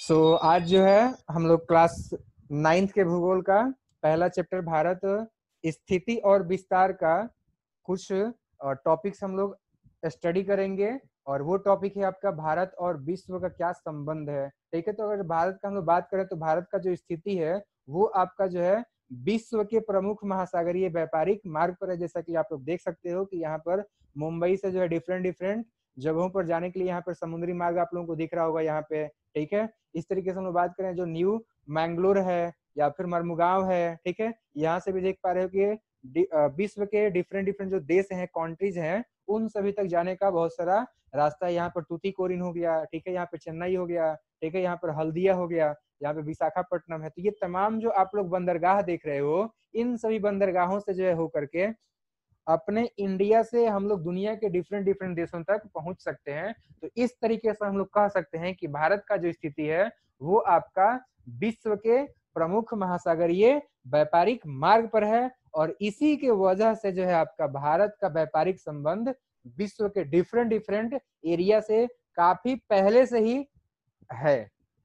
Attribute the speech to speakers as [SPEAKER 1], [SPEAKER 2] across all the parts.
[SPEAKER 1] आज जो है हम लोग क्लास 9th के भूगोल का पहला चैप्टर भारत स्थिति और विस्तार का कुछ टॉपिक्स हम लोग स्टडी करेंगे। और वो टॉपिक है आपका भारत और विश्व का क्या संबंध है। ठीक है, तो अगर भारत का हम लोग बात करें तो भारत का जो स्थिति है वो आपका जो है विश्व के प्रमुख महासागरीय व्यापारिक मार्ग पर है। जैसा कि आप लोग देख सकते हो कि यहाँ पर मुंबई से जो है डिफरेंट डिफरेंट जगहों पर जाने के लिए यहाँ पर समुद्री मार्ग आप लोगों को दिख रहा होगा यहाँ पे। ठीक है, इस तरीके से हम लोग बात करें जो न्यू मैंगलोर है या फिर मरमुगांव है, ठीक है, यहाँ से भी देख पा रहे हो कि विश्व के डिफरेंट डिफरेंट जो देश हैं, कंट्रीज हैं, उन सभी तक जाने का बहुत सारा रास्ता है। यहाँ पर टूटीकोरिन हो गया, ठीक है, यहाँ पे चेन्नई हो गया, ठीक है, यहाँ पर हल्दिया हो गया, यहाँ पे विशाखापट्टनम है। तो ये तमाम जो आप लोग बंदरगाह देख रहे हो, इन सभी बंदरगाहों से जो है होकर के अपने इंडिया से हम लोग दुनिया के डिफरेंट डिफरेंट देशों तक पहुंच सकते हैं। तो इस तरीके से हम लोग कह सकते हैं कि भारत का जो स्थिति है वो आपका विश्व के प्रमुख महासागरीय व्यापारिक मार्ग पर है। और इसी के वजह से जो है आपका भारत का व्यापारिक संबंध विश्व के डिफरेंट डिफरेंट एरिया से काफी पहले से ही है।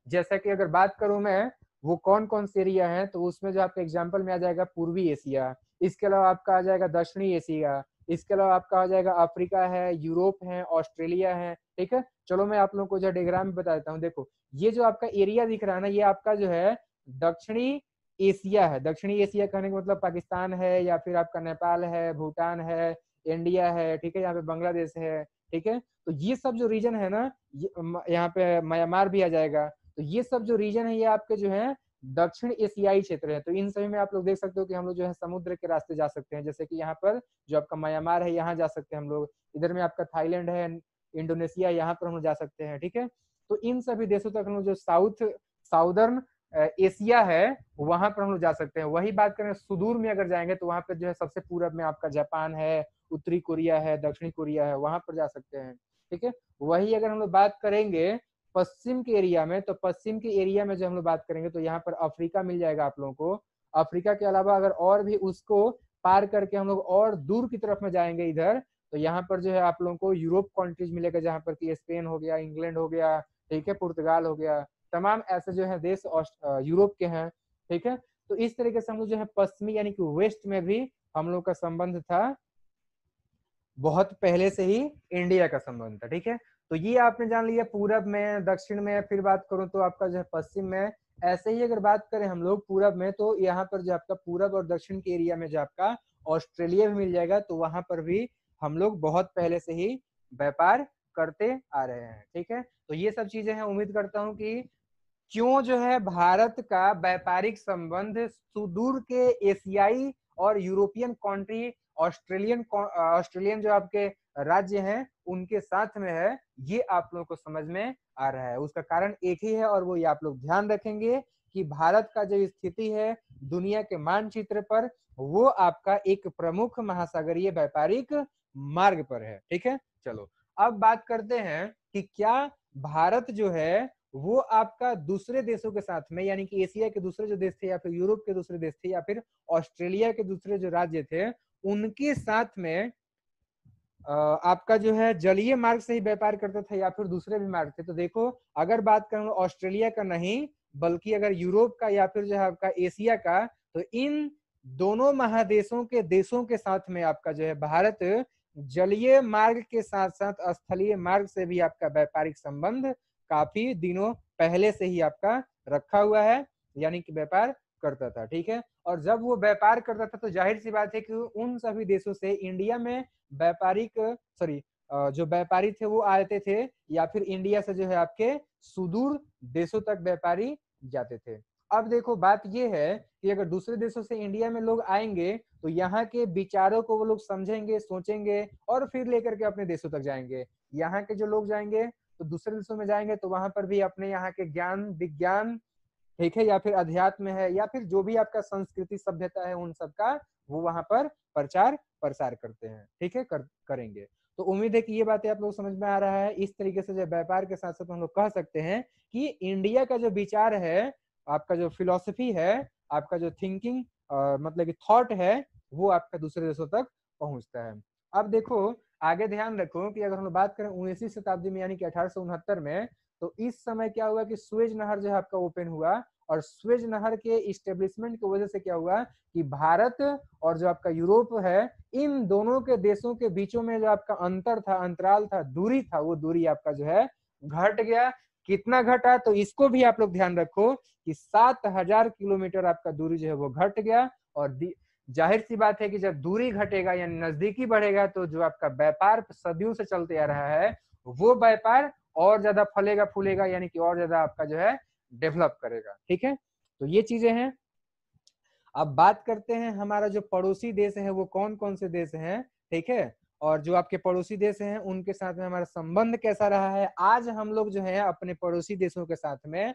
[SPEAKER 1] जैसा कि अगर बात करूं मैं वो कौन कौन से एरिया है, तो उसमें जो आपका एग्जांपल में आ जाएगा पूर्वी एशिया, इसके अलावा आपका आ जाएगा दक्षिणी एशिया, इसके अलावा आपका आ जाएगा अफ्रीका है, यूरोप है, ऑस्ट्रेलिया है। ठीक है, चलो मैं आप लोगों को जो डायग्राम में बता देता हूँ। देखो ये जो आपका एरिया दिख रहा है ना, ये आपका जो है दक्षिणी एशिया है। दक्षिणी एशिया कहने का मतलब पाकिस्तान है या फिर आपका नेपाल है, भूटान है, इंडिया है, ठीक है, यहाँ पे बांग्लादेश है। ठीक है, तो ये सब जो रीजन है ना, यहाँ पे म्यांमार भी आ जाएगा। तो ये सब जो रीजन है ये आपके जो है दक्षिण एशियाई क्षेत्र है। तो इन सभी में आप लोग देख सकते हो कि हम लोग जो है समुद्र के रास्ते जा सकते हैं। जैसे कि यहाँ पर जो आपका म्यांमार है यहाँ जा सकते हैं हम लोग, इधर में आपका थाईलैंड है, इंडोनेशिया, यहाँ पर हम लोग जा सकते हैं। ठीक है, तो इन सभी देशों तक हम लोग जो साउदर्न एशिया है वहां पर हम लोग जा सकते हैं। वही बात करें सुदूर में अगर जाएंगे तो वहां पर जो है सबसे पूरब में आपका जापान है, उत्तरी कोरिया है, दक्षिणी कोरिया है, वहां पर जा सकते हैं। ठीक है, वही अगर हम लोग बात करेंगे पश्चिम के एरिया में, तो पश्चिम के एरिया में जो हम लोग बात करेंगे तो यहाँ पर अफ्रीका मिल जाएगा आप लोगों को। अफ्रीका के अलावा अगर और भी उसको पार करके हम लोग और दूर की तरफ में जाएंगे इधर, तो यहाँ पर जो है आप लोगों को यूरोप कंट्रीज मिलेगा, जहाँ पर कि स्पेन हो गया, इंग्लैंड हो गया, ठीक है, पुर्तगाल हो गया, तमाम ऐसे जो है देश यूरोप के हैं। ठीक है, तो इस तरीके से हम लोग जो है पश्चिमी यानी कि वेस्ट में भी हम लोग का संबंध था, बहुत पहले से ही इंडिया का संबंध था। ठीक है, तो ये आपने जान लिया पूरब में, दक्षिण में। फिर बात करूं तो आपका जो है पश्चिम में। ऐसे ही अगर बात करें हम लोग पूरब में, तो यहाँ पर जो आपका पूरब और दक्षिण के एरिया में जो आपका ऑस्ट्रेलिया भी मिल जाएगा, तो वहां पर भी हम लोग बहुत पहले से ही व्यापार करते आ रहे हैं। ठीक है, तो ये सब चीजें हैं। उम्मीद करता हूँ कि क्यों जो है भारत का व्यापारिक संबंध सुदूर के एशियाई और यूरोपियन कंट्री, ऑस्ट्रेलियन जो आपके राज्य हैं उनके साथ में है, ये आप लोगों को समझ में आ रहा है। उसका कारण एक ही है और वो ये आप लोग ध्यान रखेंगे कि भारत का जो स्थिति है दुनिया के मानचित्र पर, वो आपका एक प्रमुख महासागरीय व्यापारिक मार्ग पर है। ठीक है, चलो अब बात करते हैं कि क्या भारत जो है वो आपका दूसरे देशों के साथ में, यानी कि एशिया के दूसरे जो देश थे या फिर यूरोप के दूसरे देश थे या फिर ऑस्ट्रेलिया के दूसरे जो राज्य थे, उनके साथ में आपका जो है जलीय मार्ग से ही व्यापार करता था या फिर दूसरे भी मार्ग थे। तो देखो अगर बात करें ऑस्ट्रेलिया का नहीं बल्कि अगर यूरोप का या फिर जो है आपका एशिया का, तो इन दोनों महादेशों के देशों के साथ में आपका जो है भारत जलीय मार्ग के साथ साथ स्थलीय मार्ग से भी आपका व्यापारिक संबंध काफी दिनों पहले से ही आपका रखा हुआ है, यानी कि व्यापार करता था। ठीक है, और जब वो व्यापार करता था तो जाहिर सी बात है कि उन सभी देशों से इंडिया में जो व्यापारी थे वो आते थे, या फिर इंडिया से जो है आपके सुदूर देशों तक व्यापारी जाते थे। अब देखो बात ये है कि अगर दूसरे देशों से इंडिया में लोग आएंगे तो यहाँ के विचारों को वो लोग समझेंगे, सोचेंगे और फिर लेकर के अपने देशों तक जाएंगे। यहाँ के जो लोग जाएंगे तो दूसरे देशों में जाएंगे तो वहां पर भी अपने यहाँ के ज्ञान विज्ञान, ठीक है, या फिर अध्यात्म है या फिर जो भी आपका संस्कृति सभ्यता है उन सब का वो वहां पर प्रचार प्रसार करते हैं। ठीक है, करेंगे। तो उम्मीद है कि ये बातें आप लोग समझ में आ रहा है। इस तरीके से जो व्यापार के साथ साथ हम लोग कह सकते हैं कि इंडिया का जो विचार है, आपका जो फिलोसफी है, आपका जो थिंकिंग मतलब कि थॉट है, वो आपका दूसरे देशों तक पहुंचता है। अब देखो आगे ध्यान रखो कि अगर हम लोग बात करें 19वीं शताब्दी में यानी कि 1869 में, तो इस समय क्या हुआ कि सुएज नहर जो है आपका ओपन हुआ, और सुएज नहर के इस्टेब्लिशमेंट की वजह से क्या हुआ कि भारत और जो आपका यूरोप है, इन दोनों के देशों के बीचों में जो आपका अंतर था, अंतराल था, दूरी था, वो दूरी आपका जो है घट गया। कितना घटा, तो इसको भी आप लोग ध्यान रखो कि 7,000 किलोमीटर आपका दूरी जो है वो घट गया। और जाहिर सी बात है कि जब दूरी घटेगा यानी नजदीकी बढ़ेगा, तो जो आपका व्यापार सदियों से चलते आ रहा है, वो व्यापार और ज्यादा फलेगा फूलेगा, यानी कि और ज्यादा आपका जो है डेवलप करेगा। ठीक है, तो ये चीजें हैं। अब बात करते हैं हमारा जो पड़ोसी देश है वो कौन कौन से देश हैं। ठीक है, और जो आपके पड़ोसी देश हैं उनके साथ में हमारा संबंध कैसा रहा है। आज हम लोग जो है अपने पड़ोसी देशों के साथ में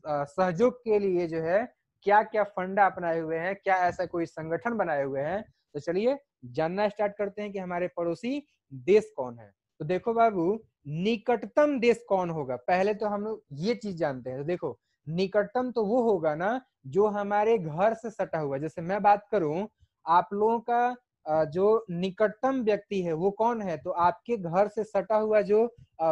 [SPEAKER 1] सहयोग के लिए जो है क्या क्या फंडा अपनाए हुए हैं, क्या ऐसा कोई संगठन बनाए हुए हैं। तो चलिए जानना स्टार्ट करते हैं कि हमारे पड़ोसी देश कौन है। तो देखो बाबू, निकटतम देश कौन होगा, पहले तो हम लोग ये चीज जानते हैं। तो देखो, निकटतम तो वो होगा ना जो हमारे घर से सटा हुआ। जैसे मैं बात करूं, आप लोगों का जो निकटतम व्यक्ति है वो कौन है, तो आपके घर से सटा हुआ जो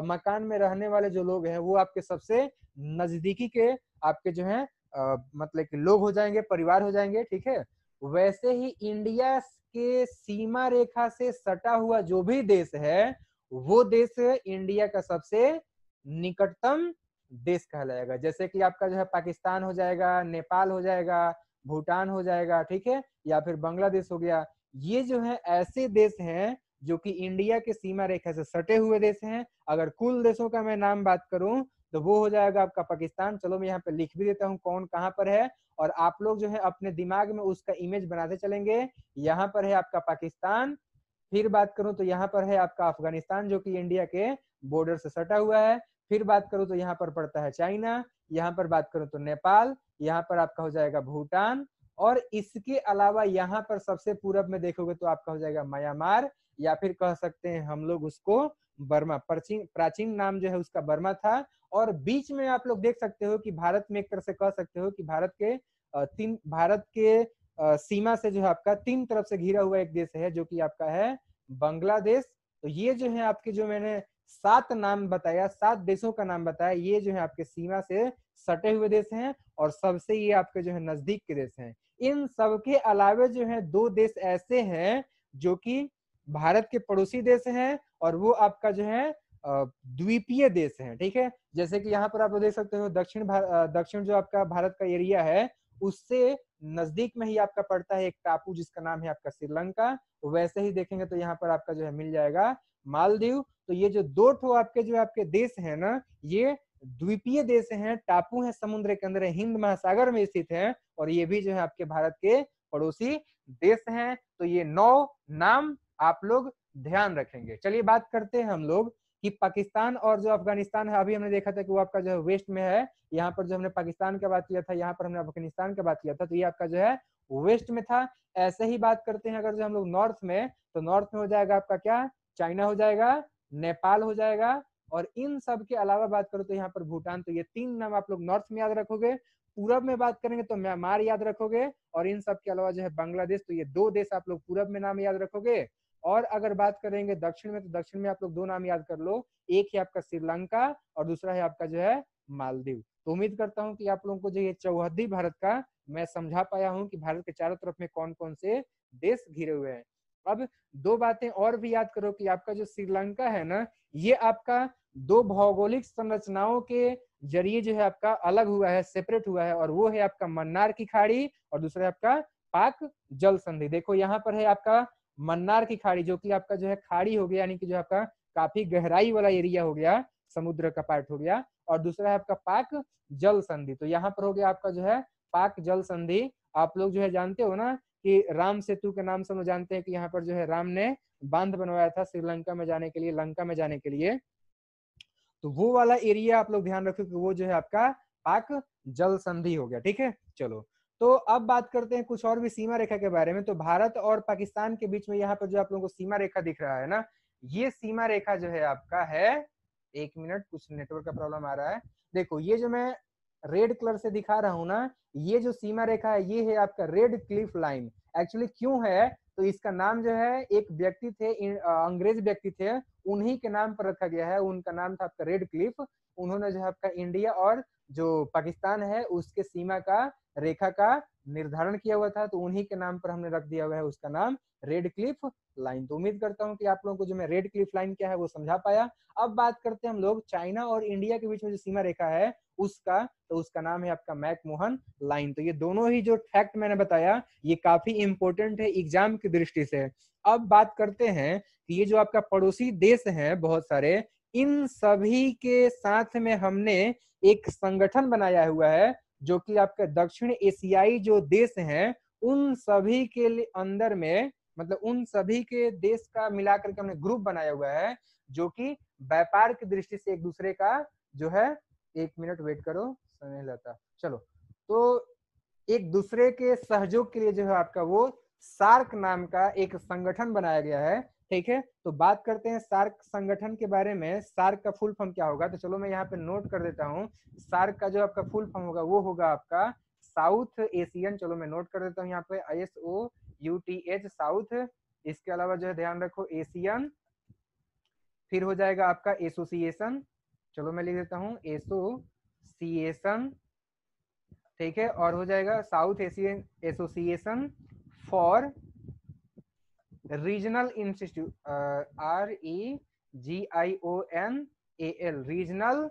[SPEAKER 1] मकान में रहने वाले जो लोग हैं, वो आपके सबसे नजदीकी के आपके जो है मतलब कि लोग हो जाएंगे, परिवार हो जाएंगे। ठीक है, वैसे ही इंडिया के सीमा रेखा से सटा हुआ जो भी देश है, वो देश इंडिया का सबसे निकटतम देश कहलाएगा। जैसे कि आपका जो है पाकिस्तान हो जाएगा, नेपाल हो जाएगा, भूटान हो जाएगा, ठीक है, या फिर बांग्लादेश हो गया। ये जो है ऐसे देश हैं जो कि इंडिया के सीमा रेखा से सटे हुए देश हैं। अगर कुल देशों का मैं नाम बात करूं तो वो हो जाएगा आपका पाकिस्तान। चलो मैं यहाँ पे लिख भी देता हूँ कौन कहाँ पर है, और आप लोग जो है अपने दिमाग में उसका इमेज बनाते चलेंगे। यहाँ पर है आपका पाकिस्तान, फिर बात करूं तो यहाँ पर है आपका अफगानिस्तान जो कि इंडिया के बॉर्डर से सटा हुआ है। फिर बात करूं तो यहाँ पर पड़ता है चाइना, यहाँ पर बात करूं तो नेपाल, यहाँ पर आपका हो जाएगा भूटान, और इसके अलावा यहाँ पर सबसे पूरब में देखोगे तो आपका हो जाएगा म्यांमार, या फिर कह सकते हैं हम लोग उसको बर्मा। प्राचीन प्राचीन नाम जो है उसका बर्मा था। और बीच में आप लोग देख सकते हो कि भारत में एक तरह से कह सकते हो कि भारत के सीमा से जो है आपका तीन तरफ से घिरा हुआ एक देश है जो कि आपका है बांग्लादेश। तो ये जो है आपके, जो मैंने 7 नाम बताया, 7 देशों का नाम बताया, ये जो है आपके सीमा से सटे हुए देश हैं, और सबसे ये आपके जो है नजदीक के देश हैं। इन सबके अलावा जो है 2 देश ऐसे हैं जो कि भारत के पड़ोसी देश हैं, और वो आपका जो है द्वीपीय देश है। ठीक है, जैसे कि यहाँ पर आप देख सकते हो दक्षिण जो आपका भारत का एरिया है, उससे नजदीक में ही आपका पड़ता है एक टापू जिसका नाम है आपका श्रीलंका। वैसे ही देखेंगे तो यहाँ पर आपका जो है मिल जाएगा मालदीव। तो ये जो 2 ठो आपके जो आपके देश है ना, ये द्वीपीय देश हैं, टापू है, समुद्र के अंदर हिंद महासागर में स्थित है, और ये भी जो है आपके भारत के पड़ोसी देश हैं। तो ये 9 नाम आप लोग ध्यान रखेंगे। चलिए बात करते हैं हम लोग कि पाकिस्तान और जो अफगानिस्तान है, अभी हमने देखा था कि वो आपका जो है वेस्ट में है। यहाँ पर जो हमने पाकिस्तान की बात किया था, यहाँ पर हमने अफगानिस्तान की बात किया था, तो ये आपका जो है वेस्ट में था। ऐसे ही बात करते हैं अगर जो हम लोग नॉर्थ में, तो नॉर्थ में हो जाएगा आपका क्या, चाइना हो जाएगा, नेपाल हो जाएगा, और इन सब के अलावा बात करो तो यहाँ पर भूटान। तो ये 3 नाम आप लोग नॉर्थ में याद रखोगे। पूरब में बात करेंगे तो म्यांमार याद रखोगे, और इन सब के अलावा जो है बांग्लादेश। तो ये 2 देश आप लोग पूरब में नाम याद रखोगे। और अगर बात करेंगे दक्षिण में, तो दक्षिण में आप लोग 2 नाम याद कर लो, एक है आपका श्रीलंका और दूसरा है आपका जो है मालदीव। तो उम्मीद करता हूं कि आप लोगों को जो ये चौहद्दी भारत का मैं समझा पाया हूं कि भारत के चारों तरफ में कौन कौन से देश घिरे हुए हैं। अब 2 बातें और भी याद करो कि आपका जो श्रीलंका है ना, ये आपका 2 भौगोलिक संरचनाओं के जरिए जो है आपका अलग हुआ है, सेपरेट हुआ है, और वो है आपका मन्नार की खाड़ी और दूसरा है आपका पाक जल संधि। देखो यहाँ पर है आपका मन्नार की खाड़ी, जो कि आपका जो है खाड़ी हो गया, यानी कि जो आपका काफी गहराई वाला एरिया हो गया, समुद्र का पार्ट हो गया, और दूसरा है आपका पाक जल संधि। तो यहाँ पर हो गया आपका जो है पाक जल संधि। आप लोग जो है जानते हो ना कि राम सेतु के नाम से हम जानते हैं कि यहाँ पर जो है राम ने बांध बनवाया था श्रीलंका में जाने के लिए, लंका में जाने के लिए। तो वो वाला एरिया आप लोग ध्यान रखो कि वो जो है आपका पाक जल संधि हो गया। ठीक है, चलो तो अब बात करते हैं कुछ और भी सीमा रेखा के बारे में। तो भारत और पाकिस्तान के बीच में यहाँ पर जो आप लोगों को सीमा रेखा दिख रहा है ना, ये सीमा रेखा जो है आपका है, 1 मिनट कुछ नेटवर्क का प्रॉब्लम आ रहा है। देखो ये जो मैं रेड कलर से दिखा रहा हूँ ना, ये जो सीमा रेखा है ये है आपका रेड क्लिफ लाइन। एक्चुअली क्यों है, तो इसका नाम जो है एक व्यक्ति थे, अंग्रेज व्यक्ति थे, उन्हीं के नाम पर रखा गया है। उनका नाम था आपका रेड क्लिफ उन्होंने जो है आपका इंडिया और जो पाकिस्तान है उसके सीमा का रेखा का निर्धारण किया हुआ था, तो उन्हीं के नाम पर हमने रख दिया हुआ है उसका नाम रेड क्लिफ लाइन। तो उम्मीद करता हूँ कि आप लोगों को जो मैं रेड क्लिफ लाइन क्या है वो समझा पाया। अब बात करते हैं हम लोग चाइना और इंडिया के बीच में जो सीमा रेखा है उसका, तो उसका नाम है आपका मैकमोहन लाइन। तो ये दोनों ही जो फैक्ट मैंने बताया ये काफी इंपॉर्टेंट है एग्जाम की दृष्टि से। अब बात करते हैं कि ये जो आपका पड़ोसी देश है बहुत सारे, इन सभी के साथ में हमने एक संगठन बनाया हुआ है जो कि आपके दक्षिण एशियाई जो देश हैं उन सभी के अंदर में, मतलब उन सभी के देश का मिलाकर के हमने ग्रुप बनाया हुआ है जो कि व्यापार की दृष्टि से एक दूसरे का जो है, एक मिनट वेट करो समय लगता, चलो, तो एक दूसरे के सहयोग के लिए जो है आपका वो सार्क नाम का एक संगठन बनाया गया है। ठीक है, तो बात करते हैं सार्क संगठन के बारे में। सार्क का फुल फॉर्म क्या होगा, तो चलो मैं यहाँ पे नोट कर देता हूँ। सार्क का जो आपका फुल फॉर्म होगा वो होगा आपका साउथ एशियन, चलो मैं नोट कर देता हूँ यहाँ पे SOUTH साउथ। इसके अलावा जो है ध्यान रखो एशियन, फिर हो जाएगा आपका एसोसिएशन, चलो मैं लिख देता हूँ एसोसिएशन। ठीक है, और हो जाएगा south Asian association for regional institute, REGIONAL regional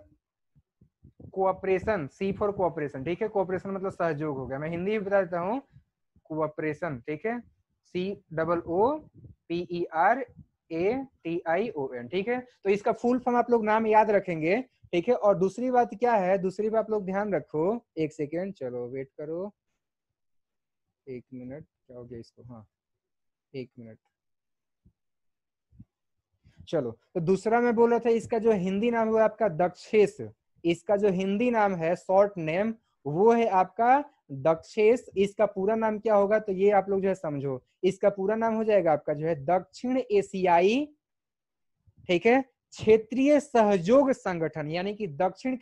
[SPEAKER 1] cooperation, C for cooperation. ठीक है, कोऑपरेशन मतलब सहयोग हो गया, मैं हिंदी में बता देता हूँ कोऑपरेशन। ठीक है, COOPERATION। ठीक है, तो इसका फुल फॉर्म आप लोग नाम याद रखेंगे। ठीक है, और दूसरी बात क्या है, दूसरी बात आप लोग ध्यान रखो, एक सेकेंड, चलो वेट करो, एक मिनट, क्या हो गया इसको, हाँ एक मिनट, चलो। तो दूसरा मैं बोल रहा था इसका जो हिंदी नाम हुआ आपका दक्षेश, इसका जो हिंदी नाम है शॉर्ट नेम वो है आपका दक्षेश। इसका पूरा नाम क्या होगा, तो ये आप लोग जो है समझो, इसका पूरा नाम हो जाएगा आपका जो है दक्षिण एशियाई, ठीक है, क्षेत्रीय सहयोग संगठन। यानी कि दक्षिण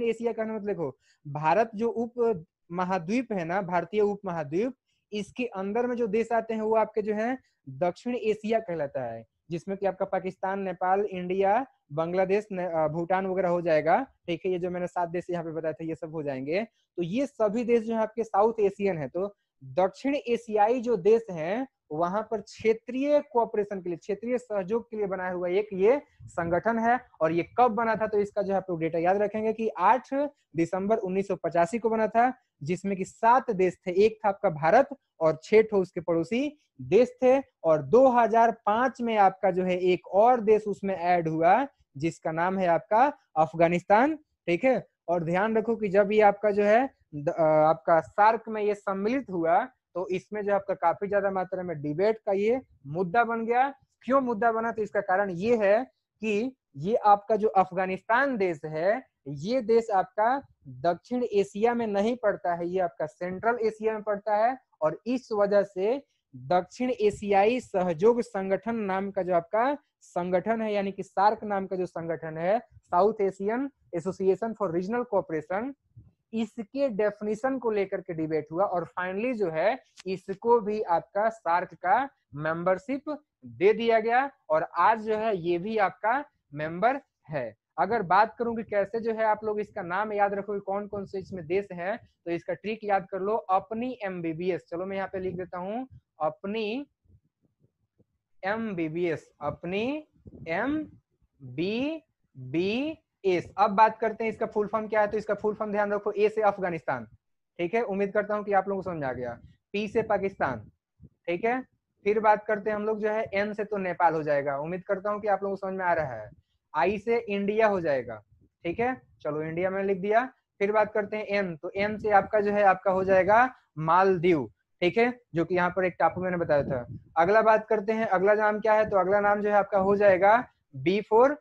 [SPEAKER 1] एशिया का मतलब देखो, भारत जो उप महाद्वीप है ना, भारतीय उप महाद्वीप, इसके अंदर में जो देश आते हैं वो आपके जो है दक्षिण एशिया कहलाता है, जिसमें कि आपका पाकिस्तान, नेपाल, इंडिया, बांग्लादेश, भूटान वगैरह हो जाएगा। ठीक है, ये जो मैंने 7 देश यहाँ पे बताया था ये सब हो जाएंगे। तो ये सभी देश जो है आपके साउथ एशियन है। तो दक्षिण एशियाई जो देश हैं वहां पर क्षेत्रीय कोऑपरेशन के लिए, क्षेत्रीय सहयोग के लिए बनाया हुआ एक ये संगठन है। और ये कब बना था, तो इसका जो है आप लोग डेटा याद रखेंगे कि 8 दिसंबर 1985 को बना था, जिसमें कि 7 देश थे, एक था आपका भारत और 6 ठो उसके पड़ोसी देश थे। और 2005 में आपका जो है एक और देश उसमें ऐड हुआ जिसका नाम है आपका अफगानिस्तान। ठीक है, और ध्यान रखो कि जब ये आपका जो है आपका सार्क में ये सम्मिलित हुआ तो इसमें जो आपका काफी ज्यादा मात्रा में डिबेट का ये मुद्दा बन गया। क्यों मुद्दा बना, तो इसका कारण ये है कि ये आपका जो अफगानिस्तान देश है ये देश आपका दक्षिण एशिया में नहीं पड़ता है, ये आपका सेंट्रल एशिया में पड़ता है। और इस वजह से दक्षिण एशियाई सहयोग संगठन नाम का जो आपका संगठन है, यानी कि सार्क नाम का जो संगठन है, south Asian association for regional cooperation, इसके डेफिनेशन को लेकर के डिबेट हुआ और फाइनली जो है इसको भी आपका सार्क का मेंबरशिप दे दिया गया और आज जो है ये भी आपका मेंबर है। अगर बात करूं कि कैसे जो है आप लोग इसका नाम याद रखोगे, कौन कौन से इसमें देश हैं, तो इसका ट्रिक याद कर लो, अपनी MBBS। चलो मैं यहाँ पे लिख देता हूं अपनी MBBS, अपनी MBBS। अब बात करते हैं इसका फुल फॉर्म क्या है, तो इसका फुल फॉर्म ध्यान रखो, A से अफगानिस्तान, ठीक है, उम्मीद करता हूं कि आप लोगों को समझ आ गया। P से पाकिस्तान, ठीक है, फिर बात करते हैं हम लोग जो है N से, तो नेपाल हो जाएगा, उम्मीद करता हूं कि आप लोगों को समझ में आ रहा है। I से इंडिया हो जाएगा, ठीक है, चलो इंडिया में लिख दिया। फिर बात करते हैं N, तो N से आपका जो है आपका हो जाएगा मालदीव, ठीक है, जो कि यहाँ पर एक टापू मैंने बताया था। अगला बात करते हैं, अगला नाम क्या है, तो अगला नाम जो है आपका हो जाएगा B फॉर,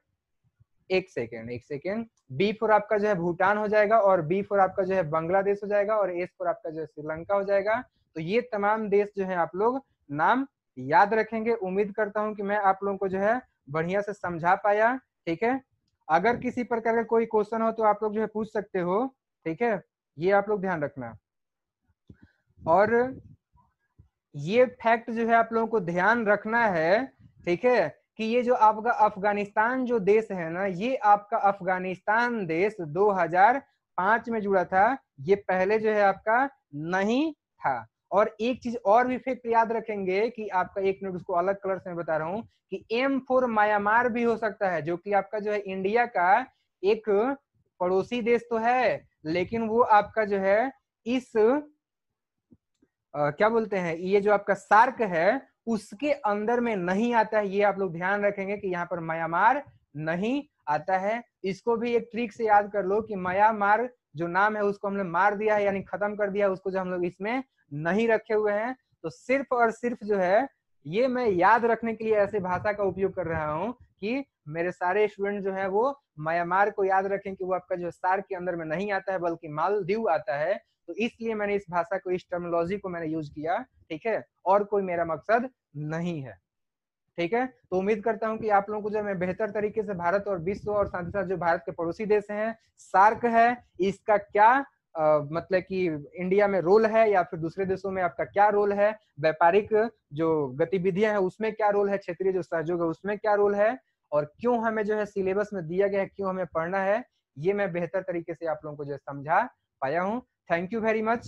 [SPEAKER 1] एक सेकेंड, B फॉर आपका जो है भूटान हो जाएगा, और B फॉर आपका जो है बांग्लादेश हो जाएगा, और S फॉर आपका जो है श्रीलंका हो जाएगा। तो ये तमाम देश जो है आप लोग नाम याद रखेंगे। उम्मीद करता हूं कि मैं आप लोगों को जो है बढ़िया से समझा पाया। ठीक है, अगर किसी प्रकार का कोई क्वेश्चन हो तो आप लोग जो है पूछ सकते हो। ठीक है, ये आप लोग ध्यान रखना। और ये फैक्ट जो है आप लोगों को ध्यान रखना है, ठीक है, कि ये जो आपका अफगानिस्तान जो देश है ना, ये आपका अफगानिस्तान देश 2005 में जुड़ा था, ये पहले जो है आपका नहीं था। और एक चीज और भी फैक्ट याद रखेंगे कि आपका, एक मिनट उसको अलग कलर से मैं बता रहा हूँ, कि M4 म्यांमार भी हो सकता है, जो कि आपका जो है इंडिया का एक पड़ोसी देश तो है, लेकिन वो आपका जो है इस क्या बोलते हैं, ये जो आपका सार्क है उसके अंदर में नहीं आता है। ये आप लोग ध्यान रखेंगे कि यहाँ पर म्यांमार नहीं आता है। इसको भी एक ट्रिक से याद कर लो कि म्यांमार जो नाम है उसको हमने मार दिया है, यानी खत्म कर दिया, उसको जो हम लोग इसमें नहीं रखे हुए हैं। तो सिर्फ और सिर्फ जो है ये मैं याद रखने के लिए ऐसे भाषा का उपयोग कर रहा हूँ कि मेरे सारे स्टूडेंट जो है वो म्यांमार को याद रखें कि वो आपका जो सार्क के अंदर में नहीं आता है बल्कि मालदीव आता है। तो इसलिए मैंने इस भाषा को, इस टर्मिनोलॉजी को मैंने यूज किया, ठीक है, और कोई मेरा मकसद नहीं है। ठीक है, तो उम्मीद करता हूं कि आप लोगों को जो मैं बेहतर तरीके से भारत और विश्व और साथ ही साथ जो भारत के पड़ोसी देश हैं, सार्क है, इसका क्या मतलब कि इंडिया में रोल है या फिर दूसरे देशों में आपका क्या रोल है, व्यापारिक जो गतिविधियां हैं उसमें क्या रोल है, क्षेत्रीय जो सहयोग है उसमें क्या रोल है, और क्यों हमें जो है सिलेबस में दिया गया है, क्यों हमें पढ़ना है, ये मैं बेहतर तरीके से आप लोगों को जो समझा पाया हूँ। Thank you very much.